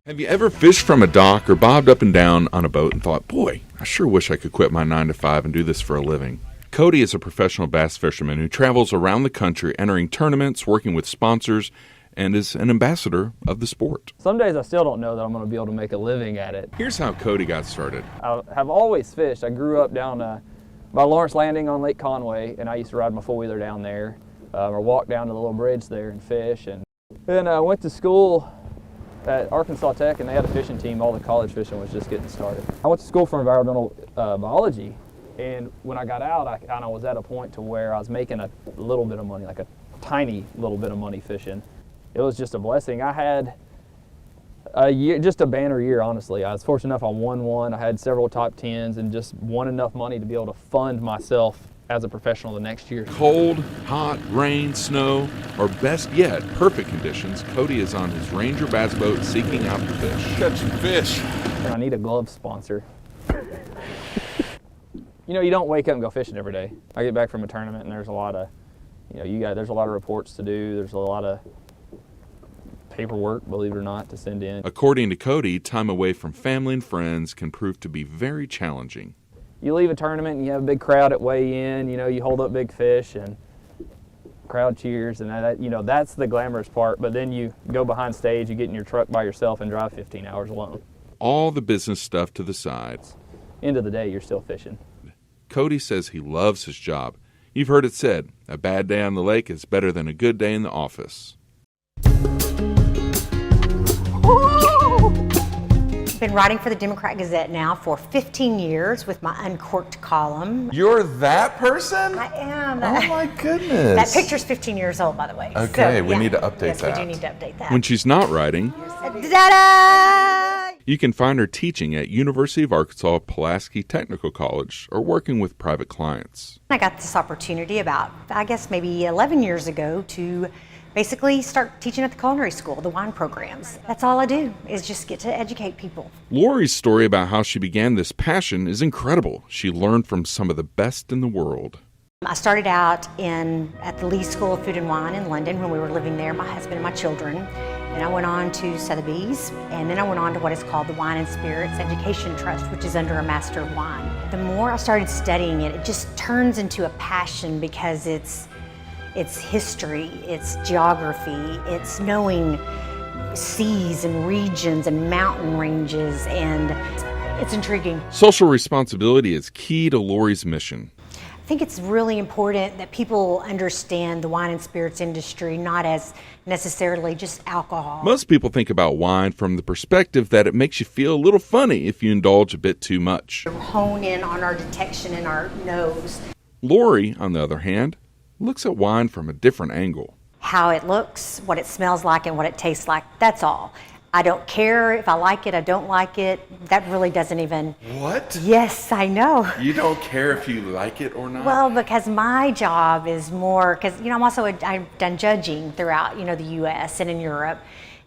Have you ever fished from a dock or bobbed up and down on a boat and thought, boy, I sure wish I could quit my 9 to 5 and do this for a living? Cody is a professional bass fisherman who travels around the country entering tournaments, working with sponsors, and is an ambassador of the sport. Some days I still don't know that I'm going to be able to make a living at it. Here's how Cody got started. I have always fished. I grew up down by Lawrence Landing on Lake Conway, and I used to ride my four-wheeler down there or walk down to the little bridge there and fish. And then I went to school at Arkansas Tech, and they had a fishing team. All the college fishing was just getting started. I went to school for environmental biology, and when I got out, I kind of was at a point to where I was making a little bit of money, like a tiny little bit of money fishing. It was just a blessing. I had a year, just a banner year, honestly. I was fortunate enough I won one. I had several top 10s and just won enough money to be able to fund myself as a professional the next year. Cold, hot, rain, snow, or best yet, perfect conditions, Cody is on his Ranger bass boat seeking out the fish. Catching fish. And I need a glove sponsor. You know, you don't wake up and go fishing every day. I get back from a tournament and there's a lot of, there's a lot of reports to do. There's a lot of paperwork, believe it or not, to send in. According to Cody, time away from family and friends can prove to be very challenging. You leave a tournament and you have a big crowd at weigh in, you hold up big fish and crowd cheers, and that's the glamorous part. But then you go behind stage, you get in your truck by yourself and drive 15 hours alone. All the business stuff to the side. End of the day, you're still fishing. Cody says he loves his job. You've heard it said, a bad day on the lake is better than a good day in the office. Been writing for the Democrat Gazette now for 15 years with my Uncorked column. You're that person? I am. Oh my goodness. That picture's 15 years old, by the way. Okay, we need to update yes, that. we do need to update that. When she's not writing, Ta-da! you can find her teaching at University of Arkansas Pulaski Technical College or working with private clients. I got this opportunity about, I guess, maybe 11 years ago to basically start teaching at the culinary school, the wine programs. That's all I do, is just get to educate people. Lori's story about how she began this passion is incredible. She learned from some of the best in the world. I started out at the Lee School of Food and Wine in London when we were living there, my husband and my children. And I went on to Sotheby's, and then I went on to what is called the Wine and Spirits Education Trust, which is under a Master of Wine. The more I started studying it, it just turns into a passion because it's history, it's geography, it's knowing seas and regions and mountain ranges, and it's intriguing. Social responsibility is key to Lori's mission. I think it's really important that people understand the wine and spirits industry not as necessarily just alcohol. Most people think about wine from the perspective that it makes you feel a little funny if you indulge a bit too much. Hone in on our detection and our nose. Lori, on the other hand, looks at wine from a different angle. How it looks, what it smells like, and what it tastes like, that's all. I don't care if I like it, I don't like it. That really doesn't even... What? Yes, I know. You don't care if you like it or not? Well, because my job is more, because, I've done judging throughout, the U.S. and in Europe.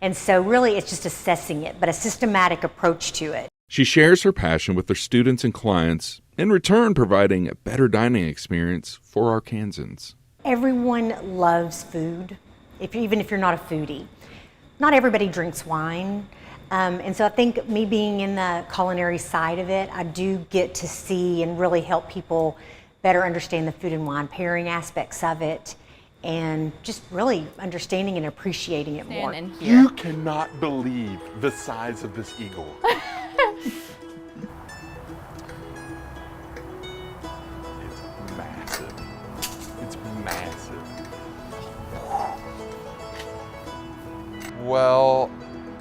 And so really it's just assessing it, but a systematic approach to it. She shares her passion with her students and clients, in return providing a better dining experience for Arkansans. Everyone loves food, even if you're not a foodie. Not everybody drinks wine, and so I think me being in the culinary side of it, I do get to see and really help people better understand the food and wine pairing aspects of it, and just really understanding and appreciating it more. You cannot believe the size of this eagle. It's massive. It's massive. Well,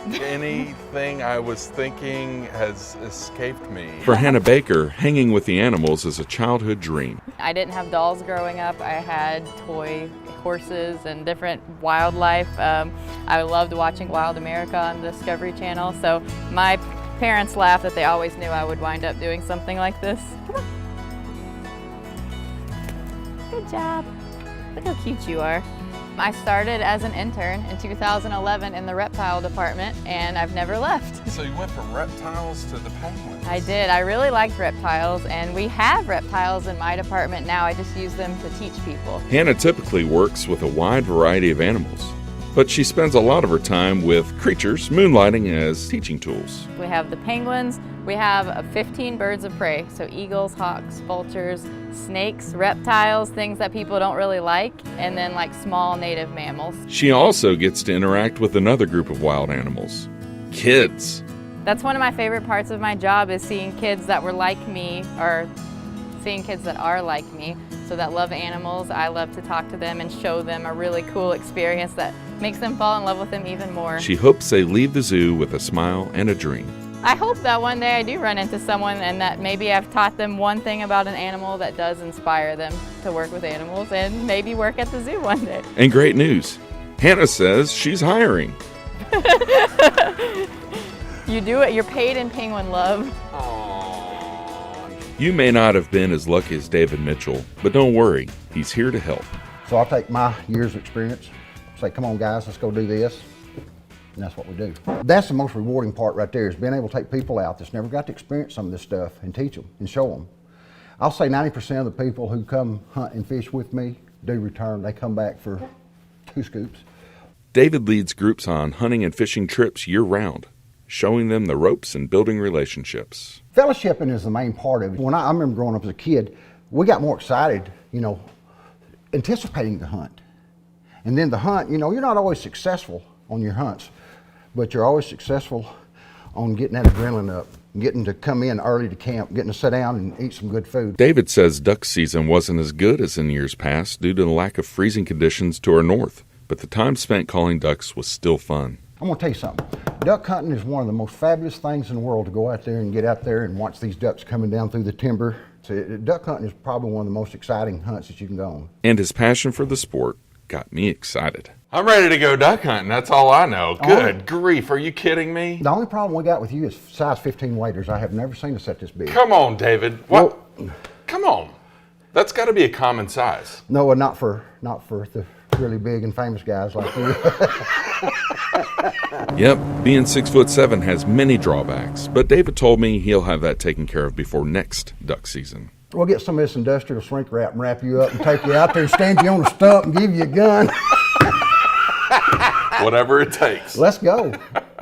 anything I was thinking has escaped me. For Hannah Baker, hanging with the animals is a childhood dream. I didn't have dolls growing up. I had toy horses and different wildlife. I loved watching Wild America on the Discovery Channel, so my parents laughed that they always knew I would wind up doing something like this. Come on. Good job. Look how cute you are. I started as an intern in 2011 in the reptile department, and I've never left. So you went from reptiles to the penguins. I did. I really liked reptiles, and we have reptiles in my department now. I just use them to teach people. Hannah typically works with a wide variety of animals, but she spends a lot of her time with creatures moonlighting as teaching tools. We have the penguins. We have 15 birds of prey, so eagles, hawks, vultures, snakes, reptiles, things that people don't really like, and then like small native mammals. She also gets to interact with another group of wild animals, kids. That's one of my favorite parts of my job, is seeing kids that were like me, or seeing kids that are like me, so that love animals. I love to talk to them and show them a really cool experience that makes them fall in love with them even more. She hopes they leave the zoo with a smile and a dream. I hope that one day I do run into someone and that maybe I've taught them one thing about an animal that does inspire them to work with animals and maybe work at the zoo one day. And great news, Hannah says she's hiring. You do it, you're paid in penguin love. You may not have been as lucky as David Mitchell, but don't worry, he's here to help. So I'll take my years of experience, say, come on guys, let's go do this. And that's what we do. That's the most rewarding part right there, is being able to take people out that's never got to experience some of this stuff and teach them and show them. I'll say 90% of the people who come hunt and fish with me do return. They come back for 2 scoops. David leads groups on hunting and fishing trips year-round, showing them the ropes and building relationships. Fellowshipping is the main part of it. When I remember growing up as a kid, we got more excited, anticipating the hunt. And then the hunt, you're not always successful on your hunts, but you're always successful on getting that adrenaline up, getting to come in early to camp, getting to sit down and eat some good food. David says duck season wasn't as good as in years past due to the lack of freezing conditions to our north, but the time spent calling ducks was still fun. I'm going to tell you something. Duck hunting is one of the most fabulous things in the world, to go out there and get out there and watch these ducks coming down through the timber. So duck hunting is probably one of the most exciting hunts that you can go on. And his passion for the sport got me excited. I'm ready to go duck hunting. That's all I know. Good grief. Are you kidding me? The only problem we got with you is size 15 waders. I have never seen a set this big. Come on, David. What? Come on. That's got to be a common size. No, not for the really big and famous guys like you. Yep, being 6'7" has many drawbacks, but David told me he'll have that taken care of before next duck season. We'll get some of this industrial shrink wrap and wrap you up and take you out there and stand you on a stump and give you a gun. Whatever it takes. Let's go.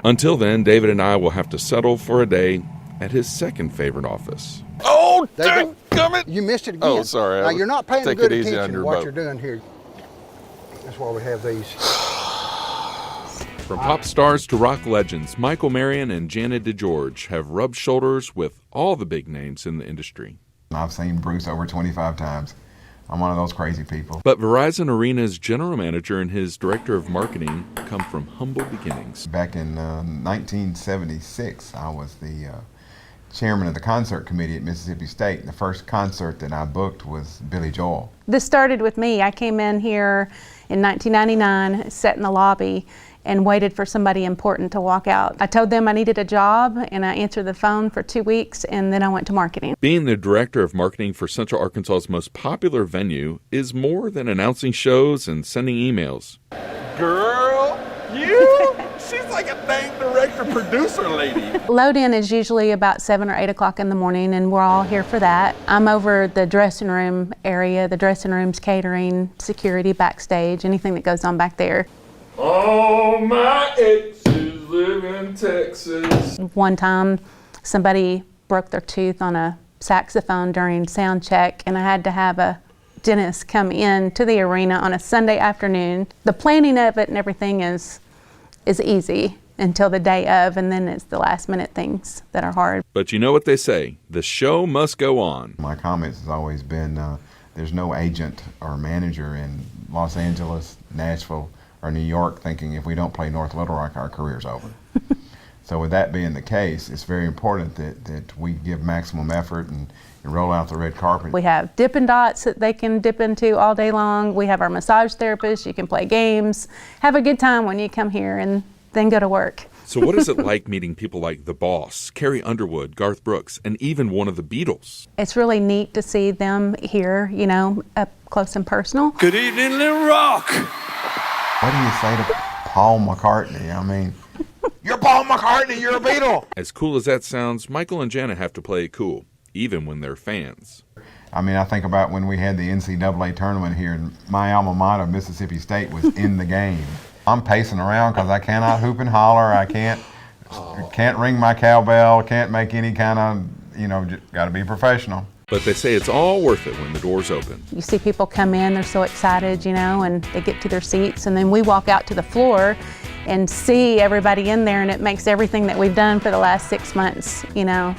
Until then, David and I will have to settle for a day at his second favorite office. Oh, dadgummit! You missed it again. Oh, sorry. Now, you're not paying Take good it easy attention on to your what boat. you're doing here. That's why we have these. From pop stars to rock legends, Michael Marion and Janet DeGeorge have rubbed shoulders with all the big names in the industry. I've seen Bruce over 25 times. I'm one of those crazy people. But Verizon Arena's general manager and his director of marketing come from humble beginnings. Back in 1976, I was the chairman of the concert committee at Mississippi State. The first concert that I booked was Billy Joel. This started with me. I came in here in 1999, sat in the lobby, and waited for somebody important to walk out. I told them I needed a job, and I answered the phone for 2 weeks, and then I went to marketing. Being the director of marketing for Central Arkansas's most popular venue is more than announcing shows and sending emails. Girl, you? She's like a dang director, producer lady. Load-in is usually about 7 or 8 o'clock in the morning, and we're all here for that. I'm over the dressing room area, the dressing rooms, catering, security, backstage, anything that goes on back there. All my exes live in Texas. One time, somebody broke their tooth on a saxophone during sound check, and I had to have a dentist come in to the arena on a Sunday afternoon. The planning of it and everything is easy until the day of, and then it's the last minute things that are hard. But you know what they say, the show must go on. My comments has always been, there's no agent or manager in Los Angeles, Nashville, or New York thinking if we don't play North Little Rock, our career's over. So with that being the case, it's very important that we give maximum effort and roll out the red carpet. We have Dippin' Dots that they can dip into all day long. We have our massage therapist. You can play games. Have a good time when you come here and then go to work. So what is it like meeting people like The Boss, Carrie Underwood, Garth Brooks, and even one of the Beatles? It's really neat to see them here, up close and personal. Good evening, Little Rock. What do you say to Paul McCartney? I mean, you're Paul McCartney, you're a Beatle. As cool as that sounds, Michael and Janet have to play it cool, even when they're fans. I mean, I think about when we had the NCAA tournament here, and my alma mater, Mississippi State, was in the game. I'm pacing around because I cannot hoop and holler. I can't ring my cowbell, can't make any kind of, you know, got to be professional. But they say it's all worth it when the doors open. You see people come in, they're so excited, you know, and they get to their seats, and then we walk out to the floor and see everybody in there, and it makes everything that we've done for the last 6 months, you know,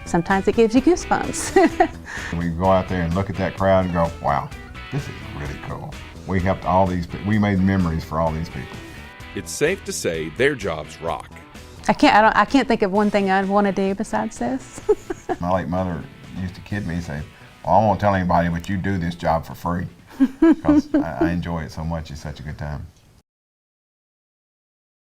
sometimes it gives you goosebumps. We go out there and look at that crowd and go, wow, this is really cool. We helped all these, we made memories for all these people. It's safe to say their jobs rock. I can't think of one thing I'd want to do besides this. My late mother used to kid me and say, well, I won't tell anybody, but you do this job for free. Because I enjoy it so much. It's such a good time.